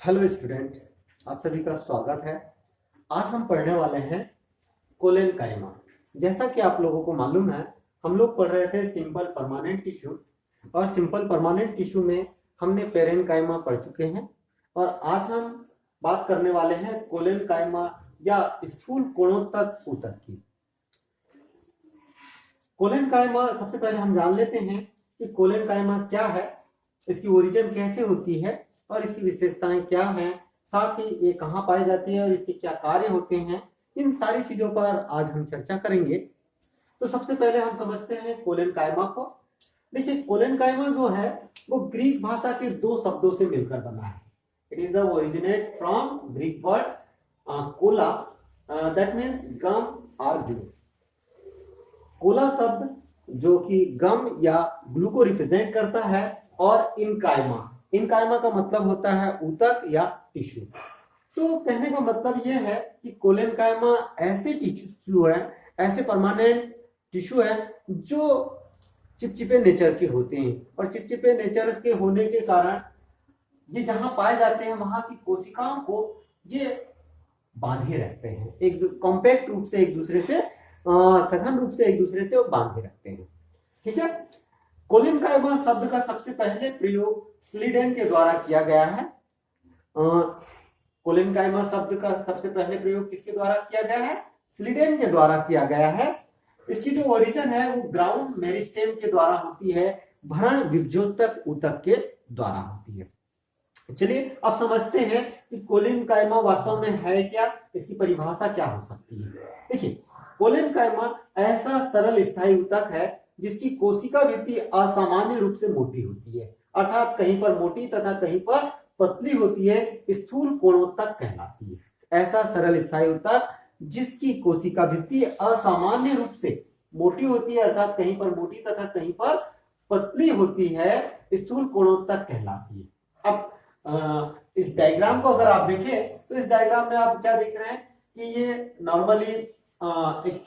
Hello student, आप सभी का स्वागत है। आज हम पढ़ने वाले हैं कोलेनकाइमा। जैसा कि आप लोगों को मालूम है, हम लोग पढ़ रहे थे सिंपल परमानेंट टिश्यू, और सिंपल परमानेंट टिश्यू में हमने पेरेनकाइमा पढ़ चुके हैं। और आज हम बात करने वाले हैं कोलेनकाइमा या स्थूल कोणोत्तक ऊतक की। कोलेनकाइमा, सबसे पहले हम जान लेते हैं कि कोलेनकाइमा क्या है, इसकी ओरिजिन कैसे होती है और इसकी विशेषताएं क्या हैं, साथ ही ये कहाँ पाई जाती है और इसके क्या कार्य होते हैं। इन सारी चीजों पर आज हम चर्चा करेंगे। तो सबसे पहले हम समझते हैं कोलेनकाइमा को। देखिए, कोलेनकाइमा जो है वो ग्रीक भाषा के दो शब्दों से मिलकर बना है। It is the originate from Greek word kolla, that means gum और ग्लू। कोला शब्द जो कि गम या ग्लू को रिप्रेजेंट करता है, और इनकाइमा का मतलब होता है ऊतक या टिश्यू। तो कहने का मतलब यह है कि कोलेनकाइमा ऐसे टिश्यू है, ऐसे परमानेंट टिश्यू है जो चिपचिपे नेचर के होते हैं, और चिपचिपे नेचर के होने के कारण ये जहां पाए जाते हैं वहां की कोशिकाओं को ये बांधे रहते हैं, एक कॉम्पैक्ट रूप से एक दूसरे से, सघन रूप से एक दूसरे से वो बांधे रखते हैं। ठीक है। कोलेनकाइमा शब्द का सबसे पहले प्रयोग स्लीडेन के द्वारा किया गया है। कोलेनकाइमा शब्द का सबसे पहले प्रयोग किसके द्वारा किया गया है? स्लीडेन के द्वारा किया गया है। इसकी जो ओरिजिन है वो ग्राउंड मेरिस्टेम के द्वारा होती है, भरण विभजोतक ऊतक के द्वारा होती है। चलिए अब समझते हैं कि कोलेनकाइमा वास्तव में है क्या, इसकी परिभाषा क्या हो सकती है। देखिए, कोलेनकाइमा ऐसा सरल स्थायी ऊतक है जिसकी कोशिका भित्ति असामान्य रूप से मोटी होती है, अर्थात कहीं पर मोटी तथा कहीं पर पतली होती है, स्थूल कोणोत्तक कहलाती है। ऐसा सरल स्थायी ऊतक जिसकी कोशिका भित्ति असामान्य रूप से मोटी होती है, अर्थात कहीं पर मोटी तथा कहीं पर पतली होती है, स्थूल कोणोत्तक कहलाती है। अब इस डायग्राम को अगर आप देखें तो इस डायग्राम में आप क्या देख रहे हैं कि ये नॉर्मली एक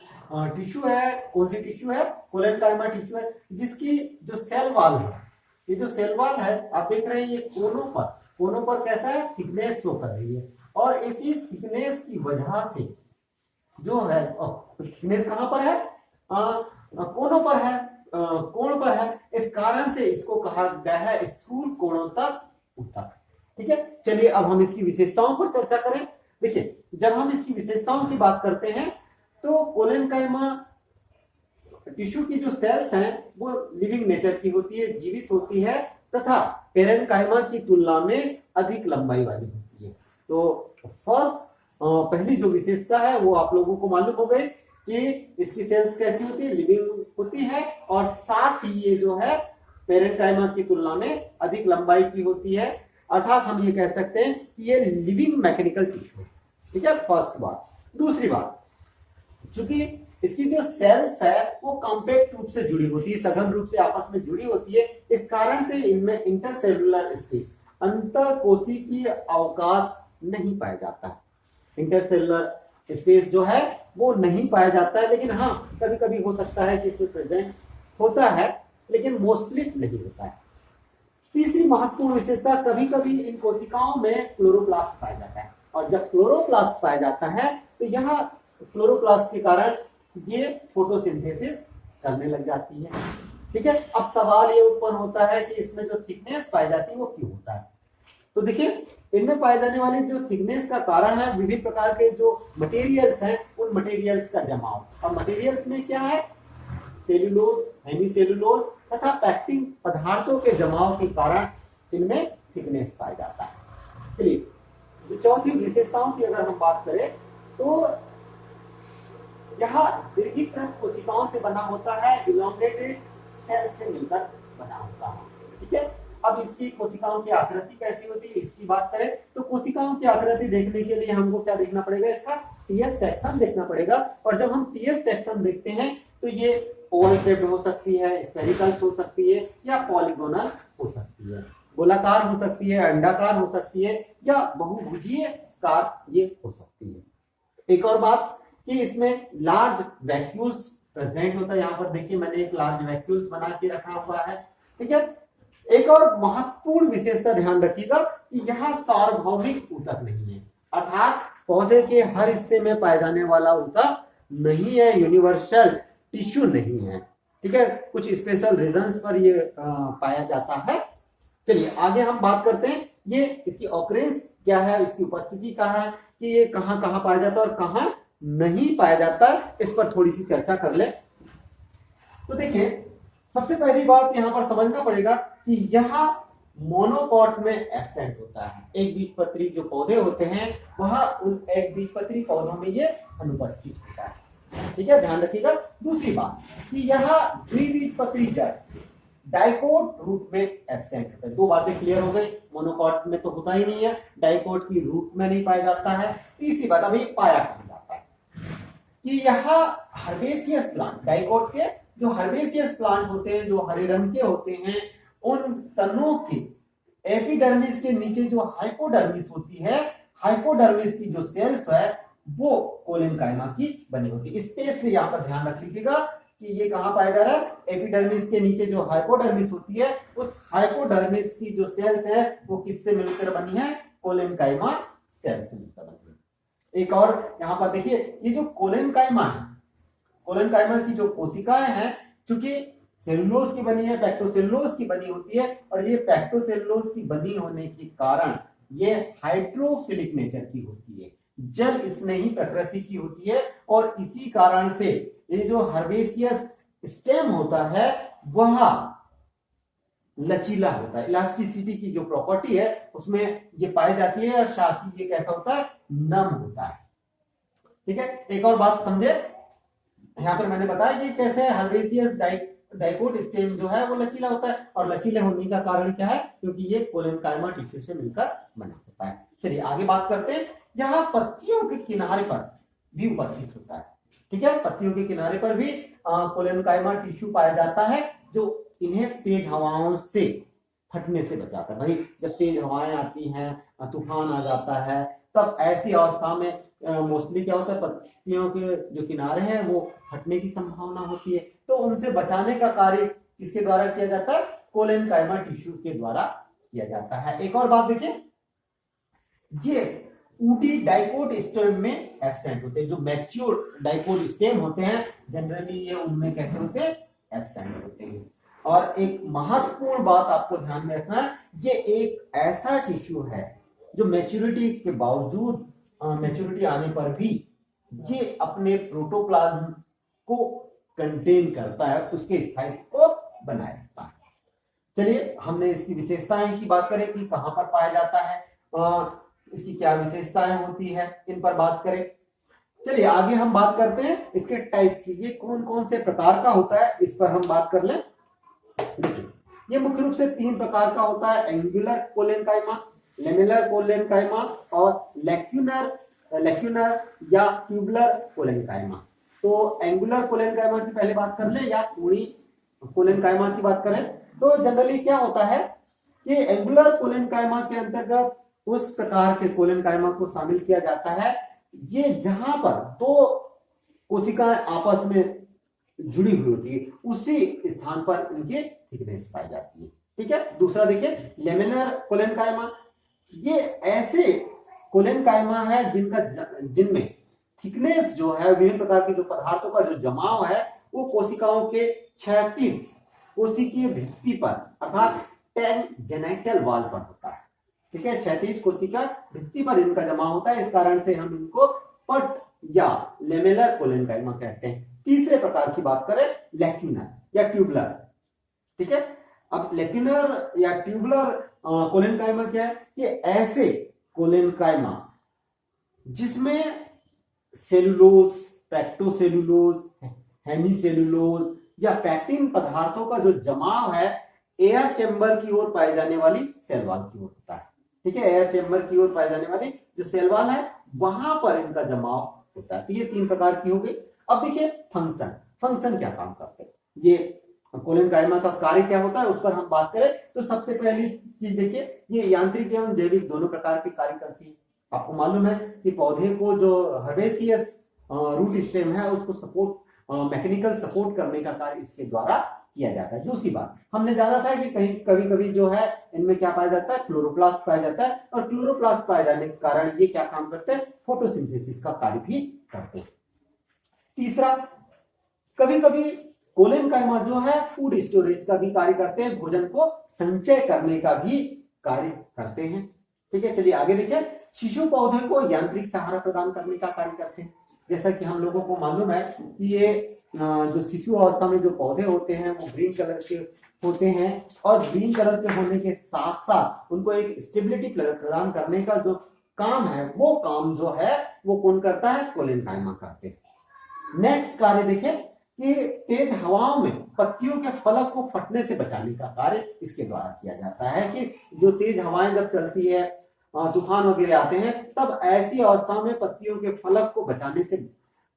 टिश्यू है। कौन सी टिश्यू है? कोलेनकाइमा टिश्यू है, जिसकी जो सेल वॉल है, ये जो सेल वॉल है आप देख रहे हैं, ये कोनों पर कैसा है? थिकनेस शो कर रही है, और इसी थिकनेस की वजह से जो है, थिकनेस कहां पर है? कोनों पर है, कोण पर है। इस कारण से इसको कहा गया है स्थूल कोणोत्तक ऊतक। ठीक है। चलिए अब हम इसकी विशेषताओं पर चर्चा करें। देखिए, जब हम इसकी विशेषताओं की बात करते हैं तो कोलेनकाइमा टिश्यू की जो सेल्स हैं वो लिविंग नेचर की होती है, जीवित होती है, तथा पेरेनकाइमा की तुलना में अधिक लंबाई वाली होती है। तो पहली जो विशेषता है वो आप लोगों को मालूम हो गई कि इसकी सेल्स कैसी होती है? लिविंग होती है, और साथ ही ये जो है पेरेनकाइमा की तुलना में अधिक लंबाई की होती है, अर्थात हम ये कह सकते हैं कि ये लिविंग मैकेनिकल टिश्यू है। ठीक है, फर्स्ट बात। दूसरी बात, चूंकि इसकी जो सेल्स है वो कॉम्पैक्ट रूप से जुड़ी होती है, सघन रूप से आपस में जुड़ी होती है, इस कारण से इनमें इंटरसेलुलर स्पेस, अंतर कोशिकीय अवकाश नहीं पाया जाता है। इंटरसेलुलर स्पेस जो है वो नहीं पाया जाता है, लेकिन हाँ कभी कभी हो सकता है कि इसमें प्रेजेंट होता है, लेकिन मोस्टली नहीं होता है। तीसरी महत्वपूर्ण विशेषता, कभी कभी इन कोशिकाओं में क्लोरोप्लास्ट पाया जाता है, और जब क्लोरोप्लास्ट पाया जाता है तो यहाँ क्लोरोप्लास्ट के कारण ये फोटोसिंथेसिस करने लग जाती है। ठीक है। अब सवाल ये उत्पन्न होता है कि इसमें जो थिकनेस पाई जाती है वो क्यों होता है? तो देखिए, इनमें पाए जाने वाली जो थिकनेस का कारण है विभिन्न प्रकार के जो मटेरियल्स हैं उन मटेरियल्स का जमाव, और मटेरियल्स में क्या है? सेल्यूलोज, हेमीसेल्यूलोज तथा पैक्टिन पदार्थों के जमाव के कारण इनमें थिकनेस पाया जाता है। चलिए, तो चौथी विशेषताओं की अगर हम बात करें तो यह दीर्घीकृत कोशिकाओं से बना होता है, इलॉन्गेटेड सेल से मिलकर बना होता है। ठीक है। अब इसकी कोशिकाओं की आकृति कैसी होती है इसकी बात करें तो कोशिकाओं की आकृति देखने के लिए हमको क्या देखना पड़ेगा? इसका टीएस सेक्शन देखना पड़ेगा। और जब हम टीएस सेक्शन देखते हैं तो ये ओवल शेप्ड हो सकती है, स्फेरिकल हो सकती है, या पॉलीगोनल हो सकती है, गोलाकार हो सकती है, अंडाकार हो सकती है, या बहुभुजीय कार ये हो सकती है। एक और बात कि इसमें लार्ज वैक्यूल्स प्रेजेंट होता है। यहाँ पर देखिए, मैंने एक लार्ज वैक्यूल्स बना के रखा हुआ है। ठीक है। एक और महत्वपूर्ण विशेषता ध्यान रखिएगा कि यह सार्वभौमिक ऊतक नहीं है, अर्थात पौधे के हर हिस्से में पाए जाने वाला ऊतक नहीं है, यूनिवर्सल टिश्यू नहीं है। ठीक है, कुछ स्पेशल रीजंस पर ये पाया जाता है। चलिए आगे हम बात करते हैं, ये इसकी ऑकरेंस क्या है, इसकी उपस्थिति कहाँ है, कि ये कहाँ कहाँ पाया जाता है और कहाँ नहीं पाया जाता, इस पर थोड़ी सी चर्चा कर ले। तो देखिए सबसे पहली बात यहाँ पर समझना पड़ेगा कि यह मोनोकॉट में एब्सेंट होता है। एक बीजपत्री जो पौधे होते हैं वह उन एक बीजपत्री पौधों में ये अनुपस्थित होता है। ठीक है, ध्यान रखिएगा। दूसरी बात कि यह द्विबीजपत्री जड़ डाइकोट रूट में एब्सेंट होता है। दो बातें क्लियर हो गई, मोनोकॉट में तो होता ही नहीं है, डाइकोट की रूट में नहीं पाया जाता है। तीसरी बात अभी पाया कहा जाता है कि यह हर्बेसियस प्लांट, डाइकोट के जो हर्बेसियस प्लांट होते हैं जो हरे रंग के होते हैं, उन तनों के एपिडर्मिस के नीचे जो हाइपोडर्मिस होती है, हाइपोडर्मिस की जो सेल्स है वो कोलेनकाइमा की बनी होती है। स्पेशली यहाँ पर ध्यान रख लीजिएगा कि ये कहाँ पाया जा रहा है, एपिडर्मिस के नीचे जो हाइपोडर्मिस होती है, उस हाइपोडर्मिस की जो सेल्स है वो किससे मिलकर बनी है, कोलेनकाइमा सेल से मिलकर बनी है। एक और यहाँ पर देखिए, ये जो कोलेनकाइमा है, कोलेनकाइमा की जो कोशिकाएं हैं, चूंकि सेलुलोज की बनी है, पैक्टोसेलुलोज की बनी होती है, और ये पैक्टोसेलुलोज की बनी होने के कारण ये हाइड्रोफिलिक नेचर की होती है, जल स्नेही प्रकृति की होती है, और इसी कारण से ये जो हर्बेसियस स्टेम होता है वह लचीला होता है। इलास्टिसिटी की जो प्रॉपर्टी है उसमें ये पाई जाती है, और साथ ही ये कैसा होता है, नम होता है। ठीक है, एक और बात समझे, यहाँ पर मैंने बताया कि कैसे हर्बेसियस डाइकोट स्टेम जो है वो लचीला होता है, और लचीले होने का कारण क्या है, क्योंकि ये कोलेनकाइमा टिश्यू से मिलकर बना होता है। चलिए आगे बात करते हैं, यहाँ पत्तियों के किनारे पर भी उपस्थित होता है। ठीक है, पत्तियों के किनारे पर भी कोलेनकाइमा टिश्यू पाया जाता है, जो इन्हें तेज हवाओं से फटने से बचाता है। भाई जब तेज हवाएं आती हैं, तूफान आ जाता है, तब ऐसी अवस्था में मोस्टली क्या होता है, पत्तियों के जो किनारे हैं वो फटने की संभावना होती है, तो उनसे बचाने का कार्य किसके द्वारा किया जाता है, कोलेनकाइमा टिश्यू के द्वारा किया जाता है। एक और बात देखिए, ये ऊटी डाइकोट स्टेम में एब्सेंट होते हैं। जो मैच्योर डाइकोट स्टेम होते हैं जनरली ये उनमें कैसे होते हैं, एब्सेंट होते हैं। और एक महत्वपूर्ण बात आपको ध्यान में रखना है, ये एक ऐसा टिश्यू है जो मैच्योरिटी के बावजूद, मैच्योरिटी आने पर भी ये अपने प्रोटोप्लाज्म को कंटेन करता है, उसके स्थायित्व को बनाए रखता है। चलिए हमने इसकी विशेषताएं की बात करें कि कहां पर पाया जाता है, इसकी क्या विशेषताएं होती है, इन पर बात करें। चलिए आगे हम बात करते हैं इसके टाइप्स की, ये कौन कौन से प्रकार का होता है इस पर हम बात कर लें। देखिए ये मुख्य रूप से 3 प्रकार का होता है, एंगुलर कोलेनकाइमा, लेमेलर कोलेनकाइमा और लेक्यूनर या ट्यूबुलर कोलेनकाइमा। तो एंगुलर कोलेनकाइमा की पहले बात कर ले या कोणी कोलेनकाइमा की बात करें, तो जनरली क्या होता है कि एंगुलर कोलेनकाइमा के अंतर्गत उस प्रकार के कोलेनकाइमा को शामिल किया जाता है ये जहां पर 2 कोशिकाएं आपस में जुड़ी हुई होती है, उसी स्थान पर इनकी थिकनेस पाई जाती है। ठीक है, दूसरा देखिए लेमिनर कोलेनकाइमा, ये ऐसे कोलेनकाइमा है जिनमें थिकनेस जो है, विभिन्न प्रकार के जो पदार्थों का जो जमाव है वो कोशिकाओं के क्षैतिज कोशिकीय भित्ति पर अर्थात टेंजेंटाइल वॉल पर होता है। ठीक है, क्षैतिज कोशिका भित्ति पर इनका जमाव होता है, इस कारण से हम इनको पट या लेमेलर कोलेनकाइमा कहते हैं। तीसरे प्रकार की बात करें लेक्यूनर या ट्यूबुलर। ठीक है, अब लेक्यूनर या ट्यूबुलर कोलेनकाइमा क्या है, ये ऐसे कोलेनकाइमा जिसमें सेलुलोज, पैक्टोसेलुलोज, हेमीसेलुलोज या पैक्टिन पदार्थों का जो जमाव है एयर चेंबर की ओर पाई जाने वाली सेल वॉल की ओर होता है। ठीक है, एयर चेंबर की ओर पाई जाने वाली जो सेल वॉल है वहां पर इनका जमाव होता है। तो ये 3 प्रकार की हो गई। अब देखिए फंक्शन क्या काम करते हैं, ये कोलेनकाइमा का कार्य क्या होता है उस पर हम बात करें तो सबसे पहली चीज देखिए, ये यांत्रिक एवं जैविक दोनों प्रकार के कार्य करती है। आपको मालूम है कि पौधे को जो हर्बेसियस रूट स्टेम है उसको सपोर्ट, मैकेनिकल सपोर्ट करने का कार्य इसके द्वारा किया जाता है। दूसरी बात, हमने जाना था कि कहीं कभी कभी जो है इनमें क्या पाया जाता है, क्लोरोप्लास्ट पाया जाता है, और क्लोरोप्लास्ट पाए जाने के कारण ये क्या काम करते हैं, फोटोसिंथेसिस का कार्य भी करते हैं। तीसरा, कभी कभी कोलेनकाइमा जो है फूड स्टोरेज का भी कार्य करते हैं, भोजन को संचय करने का भी कार्य करते हैं। ठीक है, चलिए आगे देखें। शिशु पौधे को यांत्रिक सहारा प्रदान करने का कार्य करते हैं। जैसा कि हम लोगों को मालूम है कि ये जो शिशु अवस्था में जो पौधे होते हैं वो ग्रीन कलर के होते हैं, और ग्रीन कलर के होने के साथ साथ उनको एक स्टेबिलिटी प्रदान करने का जो काम है, वो काम जो है वो कौन करता है, कोलेनकाइमा करते हैं। नेक्स्ट कार्य देखें कि तेज हवाओं में पत्तियों के फलक को फटने से बचाने का कार्य इसके द्वारा किया जाता है। कि जो तेज हवाएं जब चलती है, तूफान वगैरह आते हैं, तब ऐसी अवस्था में पत्तियों के फलक को बचाने से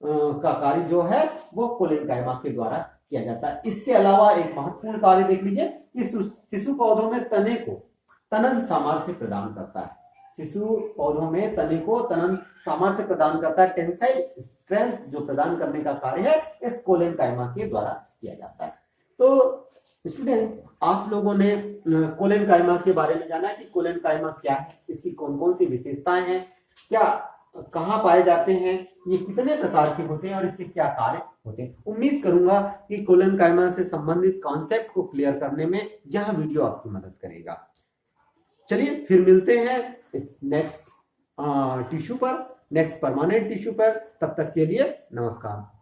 का कार्य जो है वो कोलेनकाइमा के द्वारा किया जाता है। इसके अलावा एक महत्वपूर्ण कार्य देख लीजिए कि शिशु पौधों में तने को तनन सामर्थ्य प्रदान करता है। शिशु पौधों में तने को तनन सामर्थ्य प्रदान करता है, टेंसाइल स्ट्रेंथ जो प्रदान करने का कार्य है इस कोलेनकाइमा के द्वारा किया जाता है। तो स्टूडेंट, आप लोगों ने कोलेनकाइमा के बारे में जाना कि कोलेनकाइमा क्या है, इसकी कौन कौन सी विशेषताएं हैं, क्या कहाँ पाए जाते हैं, ये कितने प्रकार के होते हैं और इसके क्या कार्य होते हैं। उम्मीद करूंगा कि कोलेनकाइमा से संबंधित कॉन्सेप्ट को क्लियर करने में यह वीडियो आपकी मदद करेगा। चलिए फिर मिलते हैं इस नेक्स्ट टिश्यू पर, नेक्स्ट परमानेंट टिश्यू पर। तब तक के लिए नमस्कार।